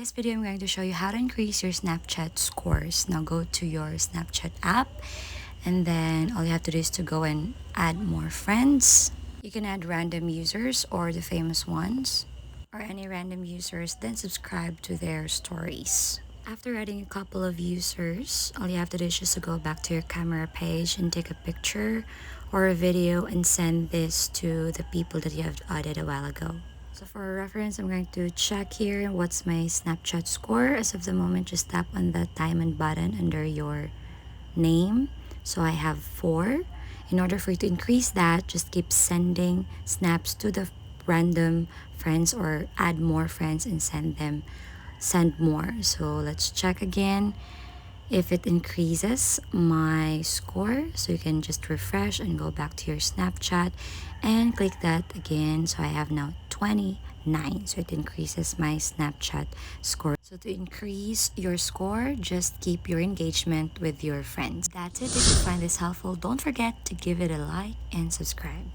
this video, I'm going to show you how to increase your Snapchat scores. Now go to your Snapchat app, and then all you have to do is to go and add more friends. You can add random users or the famous ones, or any random users, then subscribe to their stories. After adding a couple of users, all you have to do is just to go back to your camera page and take a picture or a video and send this to the people that you have added a while ago. So for reference, I'm going to check here what's my Snapchat score. As of the moment, just tap on the diamond button under your name. So I have 4. In order for you to increase that, just keep sending snaps to the random friends or add more friends and send more. So let's check again if it increases my score. So you can just refresh and go back to your Snapchat and click that again. So I have now 29. So it increases my Snapchat score. So to increase your score, just keep your engagement with your friends. That's it. If you find this helpful, don't forget to give it a like and subscribe.